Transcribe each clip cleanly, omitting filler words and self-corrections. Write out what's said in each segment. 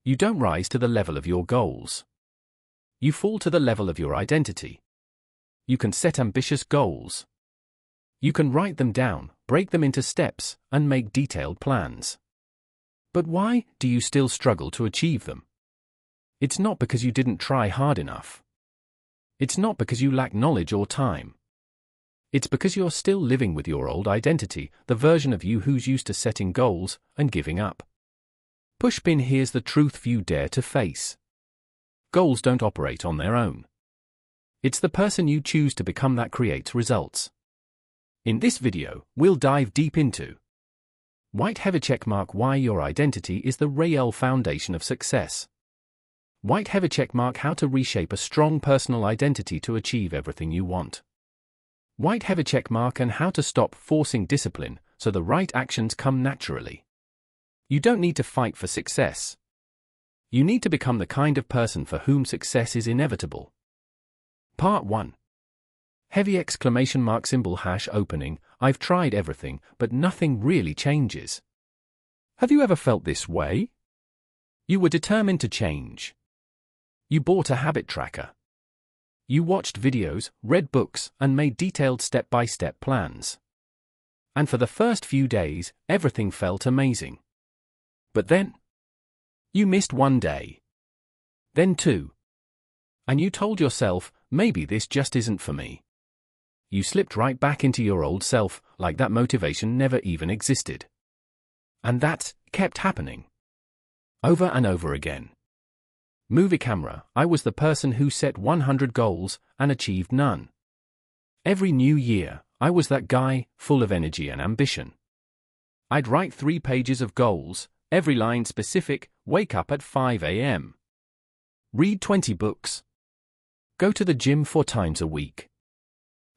You don't rise to the level of your goals. You fall to the level of your identity. You can set ambitious goals. You can write them down, break them into steps, and make detailed plans. But why do you still struggle to achieve them? It's not because you didn't try hard enough. It's not because you lack knowledge or time. It's because you're still living with your old identity, the version of you who's used to setting goals and giving up. Pushpin, here's the truth few dare to face. Goals don't operate on their own. It's the person you choose to become that creates results. In this video, we'll dive deep into White Heavy Checkmark, why your identity is the real foundation of success. White Heavy Checkmark, how to reshape a strong personal identity to achieve everything you want. White Heavy Checkmark, and how to stop forcing discipline so the right actions come naturally. You don't need to fight for success. You need to become the kind of person for whom success is inevitable. Part 1. Heavy exclamation mark symbol hash opening. I've tried everything, but nothing really changes. Have you ever felt this way? You were determined to change. You bought a habit tracker. You watched videos, read books, and made detailed step-by-step plans. And for the first few days, everything felt amazing. But then, you missed one day. Then two. And you told yourself, maybe this just isn't for me. You slipped right back into your old self, like that motivation never even existed. And that kept happening. Over and over again. Movie camera, I was the person who set 100 goals and achieved none. Every new year, I was that guy, full of energy and ambition. I'd write 3 pages of goals, every line specific, wake up at 5 a.m. Read 20 books. Go to the gym 4 times a week.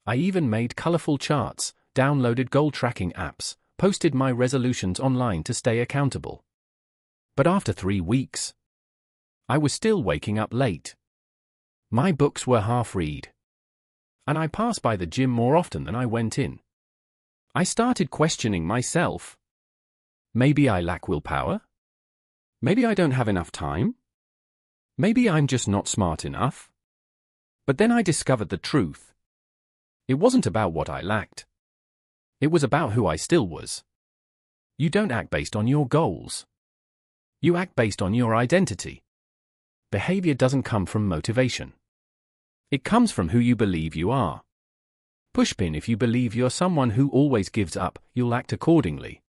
I even made colorful charts, downloaded goal tracking apps, posted my resolutions online to stay accountable. But after 3 weeks, I was still waking up late. My books were half read. And I passed by the gym more often than I went in. I started questioning myself. Maybe I lack willpower? Maybe I don't have enough time? Maybe I'm just not smart enough? But then I discovered the truth. It wasn't about what I lacked. It was about who I still was. You don't act based on your goals. You act based on your identity. Behavior doesn't come from motivation. It comes from who you believe you are. Pushpin, if you believe you're someone who always gives up, you'll act accordingly.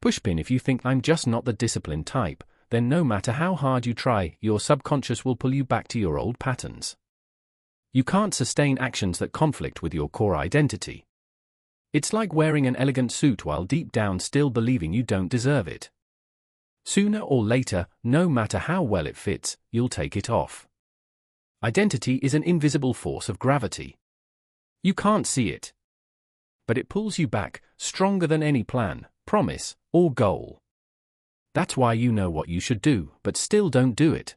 Pushpin, if you think I'm just not the disciplined type, then no matter how hard you try, your subconscious will pull you back to your old patterns. You can't sustain actions that conflict with your core identity. It's like wearing an elegant suit while deep down still believing you don't deserve it. Sooner or later, no matter how well it fits, you'll take it off. Identity is an invisible force of gravity. You can't see it. But it pulls you back, stronger than any plan, promise, or goal. That's why you know what you should do, but still don't do it.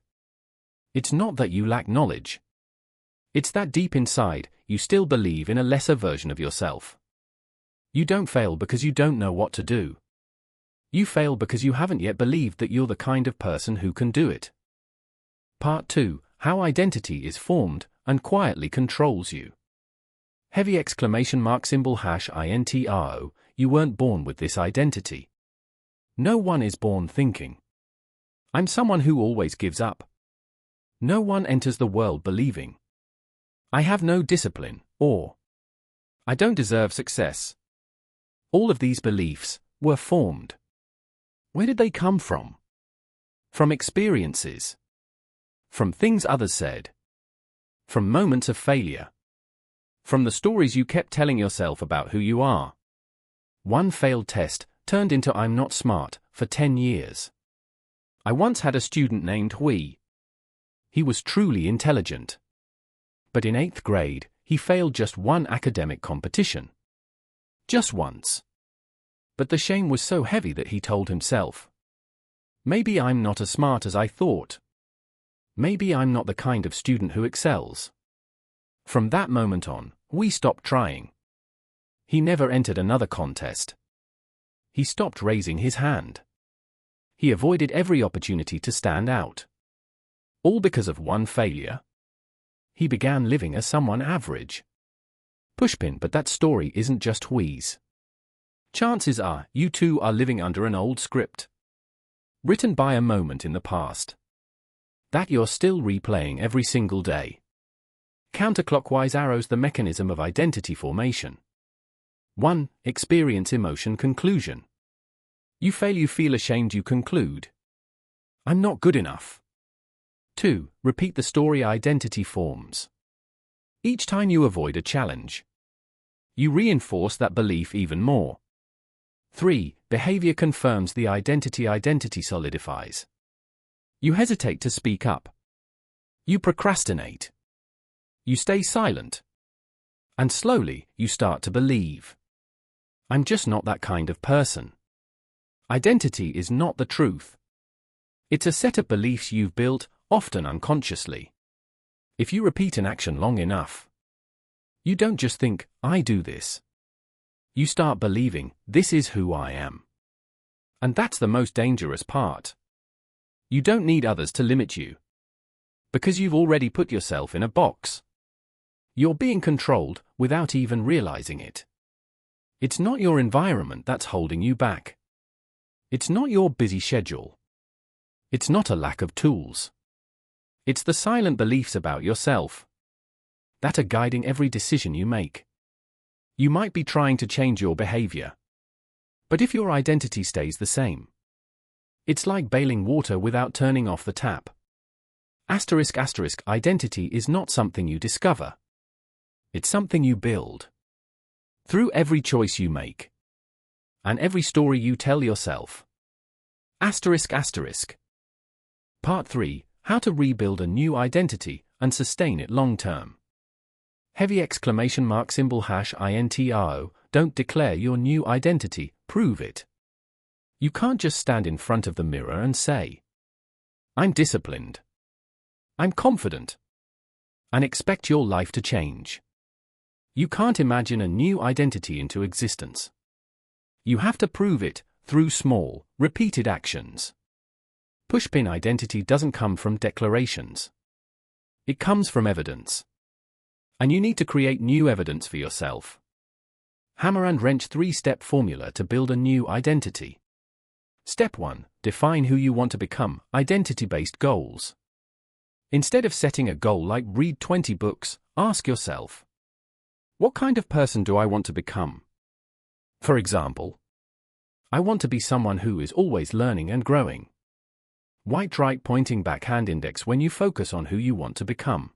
It's not that you lack knowledge. It's that deep inside, you still believe in a lesser version of yourself. You don't fail because you don't know what to do. You fail because you haven't yet believed that you're the kind of person who can do it. Part 2. How identity is formed and quietly controls you. Heavy exclamation mark symbol hash intro, you weren't born with this identity. No one is born thinking, I'm someone who always gives up. No one enters the world believing, I have no discipline, or I don't deserve success. All of these beliefs were formed. Where did they come from? From experiences. From things others said. From moments of failure. From the stories you kept telling yourself about who you are. One failed test turned into I'm not smart for 10 years. I once had a student named Hui. He was truly intelligent. But in 8th grade, he failed just one academic competition. Just once. But the shame was so heavy that he told himself, maybe I'm not as smart as I thought. Maybe I'm not the kind of student who excels. From that moment on, we stopped trying. He never entered another contest. He stopped raising his hand. he avoided every opportunity to stand out. All because of one failure. He began living as someone average. Pushpin, but that story isn't just wheeze. Chances are, you too are living under an old script. Written by a moment in the past. That you're still replaying every single day. Counterclockwise arrows the mechanism of identity formation. 1. Experience emotion conclusion. You fail, you feel ashamed, you conclude. I'm not good enough. 2. Repeat the story, identity forms. Each time you avoid a challenge, you reinforce that belief even more. 3. Behavior confirms the identity, identity solidifies. You hesitate to speak up. You procrastinate. You stay silent. And slowly, you start to believe. I'm just not that kind of person. Identity is not the truth. It's a set of beliefs you've built, often unconsciously. If you repeat an action long enough, you don't just think, I do this. You start believing, this is who I am. And that's the most dangerous part. You don't need others to limit you. Because you've already put yourself in a box. You're being controlled without even realizing it. It's not your environment that's holding you back. It's not your busy schedule. It's not a lack of tools. It's the silent beliefs about yourself that are guiding every decision you make. You might be trying to change your behavior. But if your identity stays the same, it's like bailing water without turning off the tap. Asterisk asterisk, identity is not something you discover. It's something you build. Through every choice you make. And every story you tell yourself. Asterisk asterisk. Part 3. How to rebuild a new identity and sustain it long term. Heavy exclamation mark symbol #INTRO, don't declare your new identity, prove it. You can't just stand in front of the mirror and say, I'm disciplined. I'm confident. And expect your life to change. You can't imagine a new identity into existence. You have to prove it through small, repeated actions. Pushpin identity doesn't come from declarations. It comes from evidence. And you need to create new evidence for yourself. Hammer and wrench 3-step formula to build a new identity. Step 1. Define who you want to become, identity-based goals. Instead of setting a goal like read 20 books, ask yourself, what kind of person do I want to become? For example, I want to be someone who is always learning and growing. White right pointing back hand index when you focus on who you want to become.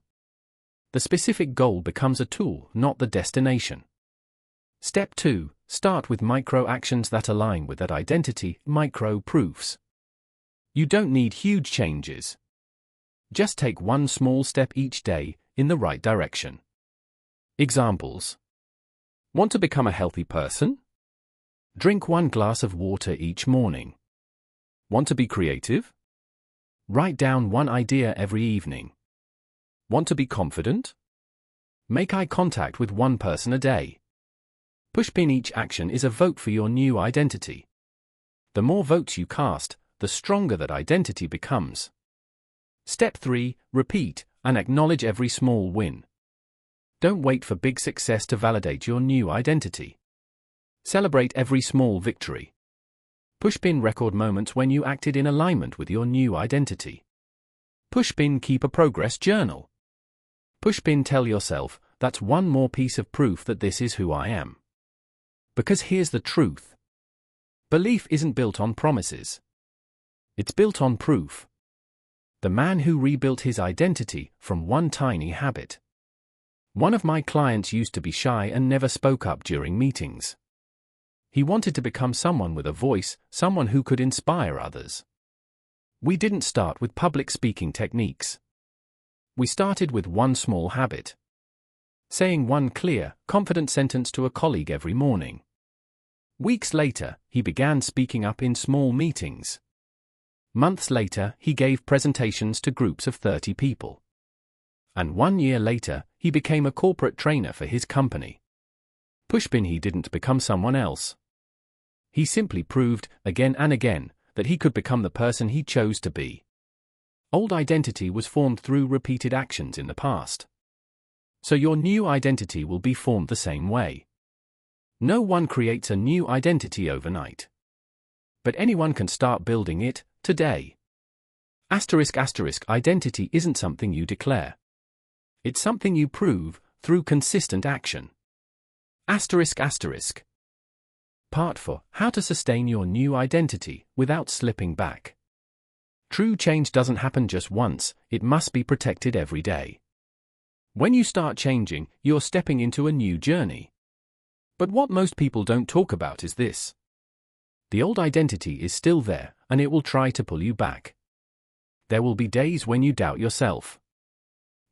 The specific goal becomes a tool, not the destination. Step 2. Start with micro actions that align with that identity, micro proofs. You don't need huge changes. Just take one small step each day in the right direction. Examples. Want to become a healthy person? Drink 1 glass of water each morning. Want to be creative? Write down 1 idea every evening. Want to be confident? Make eye contact with 1 person a day. Pushpin, each action is a vote for your new identity. The more votes you cast, the stronger that identity becomes. Step 3. Repeat and acknowledge every small win. Don't wait for big success to validate your new identity. Celebrate every small victory. Pushpin, record moments when you acted in alignment with your new identity. Pushpin, keep a progress journal. Pushpin, tell yourself, that's one more piece of proof that this is who I am. Because here's the truth. Belief isn't built on promises. It's built on proof. The man who rebuilt his identity from one tiny habit. One of my clients used to be shy and never spoke up during meetings. He wanted to become someone with a voice, someone who could inspire others. We didn't start with public speaking techniques. We started with one small habit. Saying one clear, confident sentence to a colleague every morning. Weeks later, he began speaking up in small meetings. Months later, he gave presentations to groups of 30 people. And 1 year later, he became a corporate trainer for his company. Pushpin, he didn't become someone else. He simply proved, again and again, that he could become the person he chose to be. Old identity was formed through repeated actions in the past. So your new identity will be formed the same way. No one creates a new identity overnight. But anyone can start building it today. Identity isn't something you declare. It's something you prove through consistent action. Part 4. How to sustain your new identity without slipping back. True change doesn't happen just once, it must be protected every day. When you start changing, you're stepping into a new journey. But what most people don't talk about is this. The old identity is still there, and it will try to pull you back. There will be days when you doubt yourself.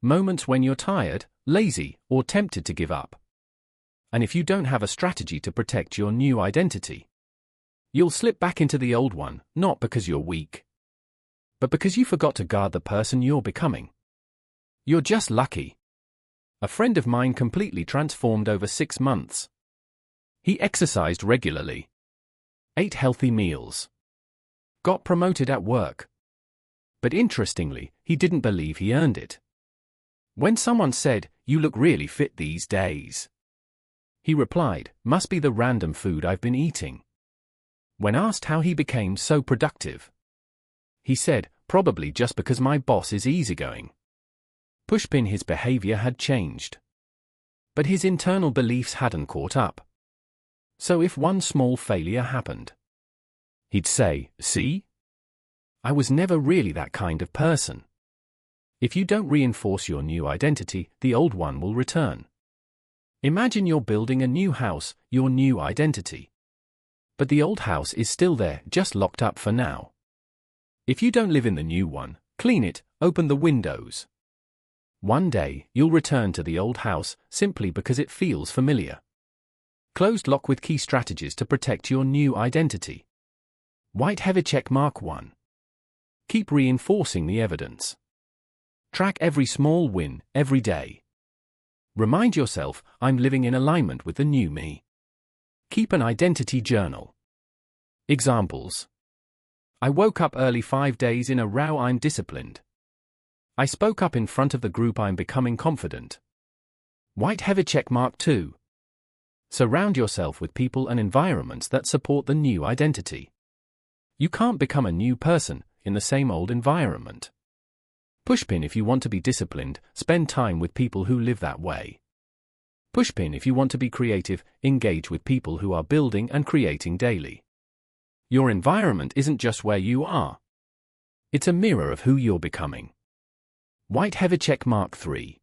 Moments when you're tired, lazy, or tempted to give up. And if you don't have a strategy to protect your new identity, you'll slip back into the old one, not because you're weak, but because you forgot to guard the person you're becoming. You're just lucky. A friend of mine completely transformed over 6 months. He exercised regularly, ate healthy meals, got promoted at work. But interestingly, he didn't believe he earned it. When someone said, "You look really fit these days," he replied, "Must be the random food I've been eating." When asked how he became so productive, he said, "Probably just because my boss is easygoing." Pushpin, his behavior had changed, but his internal beliefs hadn't caught up. So if one small failure happened, he'd say, "See? I was never really that kind of person." If you don't reinforce your new identity, the old one will return. Imagine you're building a new house, your new identity. But the old house is still there, just locked up for now. If you don't live in the new one, clean it, open the windows. One day, you'll return to the old house simply because it feels familiar. Closed lock with key strategies to protect your new identity. White heavy check mark 1. Keep reinforcing the evidence. Track every small win, every day. Remind yourself, I'm living in alignment with the new me. Keep an identity journal. Examples. I woke up early 5 days in a row, I'm disciplined. I spoke up in front of the group, I'm becoming confident. White heavy check mark 2. Surround yourself with people and environments that support the new identity. You can't become a new person in the same old environment. Pushpin, if you want to be disciplined, spend time with people who live that way. Pushpin, if you want to be creative, engage with people who are building and creating daily. Your environment isn't just where you are. It's a mirror of who you're becoming. White heavy check mark 3.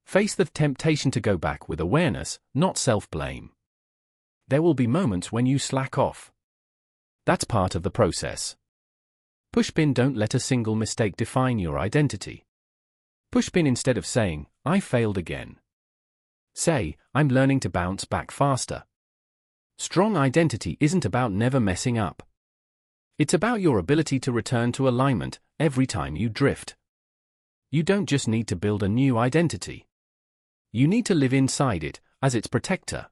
Face the temptation to go back with awareness, not self-blame. There will be moments when you slack off. That's part of the process. Pushpin, don't let a single mistake define your identity. Pushpin, instead of saying, "I failed again," say, "I'm learning to bounce back faster." Strong identity isn't about never messing up. It's about your ability to return to alignment every time you drift. You don't just need to build a new identity. You need to live inside it, as its protector.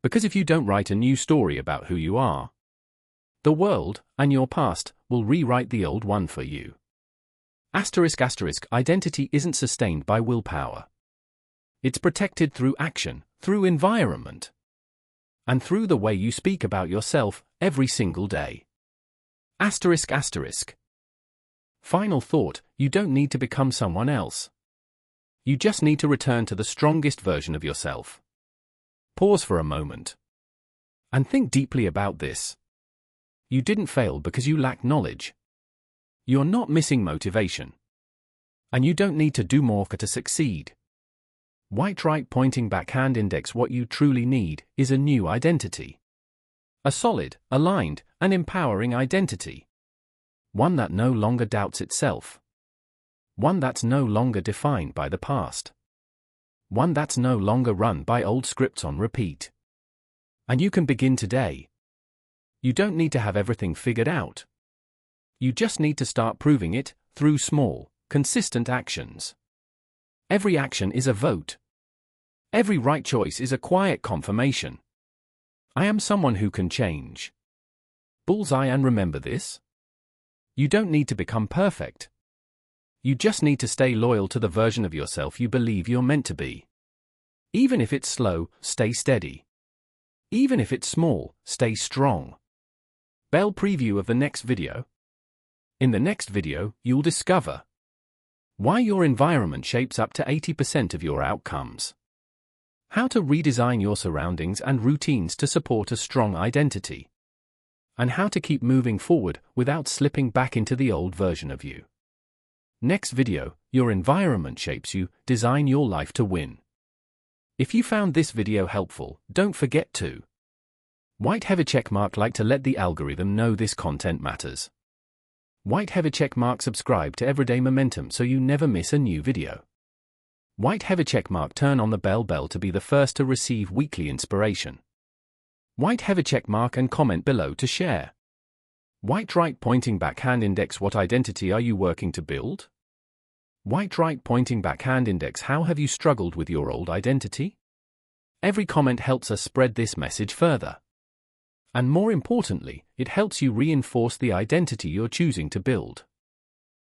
Because if you don't write a new story about who you are, the world, and your past, will rewrite the old one for you. Identity isn't sustained by willpower. It's protected through action, through environment, and through the way you speak about yourself every single day. Final thought, you don't need to become someone else. You just need to return to the strongest version of yourself. Pause for a moment and think deeply about this. You didn't fail because you lack knowledge. You're not missing motivation. And you don't need to do more to succeed. White right pointing backhand index, what you truly need is a new identity. A solid, aligned, and empowering identity. One that no longer doubts itself. One that's no longer defined by the past. One that's no longer run by old scripts on repeat. And you can begin today. You don't need to have everything figured out. You just need to start proving it through small, consistent actions. Every action is a vote. Every right choice is a quiet confirmation. I am someone who can change. Bullseye, and remember this? You don't need to become perfect. You just need to stay loyal to the version of yourself you believe you're meant to be. Even if it's slow, stay steady. Even if it's small, stay strong. Bell preview of the next video. In the next video, you'll discover why your environment shapes up to 80% of your outcomes, how to redesign your surroundings and routines to support a strong identity, and how to keep moving forward without slipping back into the old version of you. Next video, your environment shapes you, design your life to win. If you found this video helpful, don't forget to heavy checkmark like to let the algorithm know this content matters. Heavy checkmark subscribe to Everyday Momentum so you never miss a new video. Heavy checkmark turn on the bell to be the first to receive weekly inspiration. Heavy checkmark and comment below to share. Right pointing back hand index, what identity are you working to build? Right pointing back hand index, how have you struggled with your old identity? Every comment helps us spread this message further. And more importantly, it helps you reinforce the identity you're choosing to build.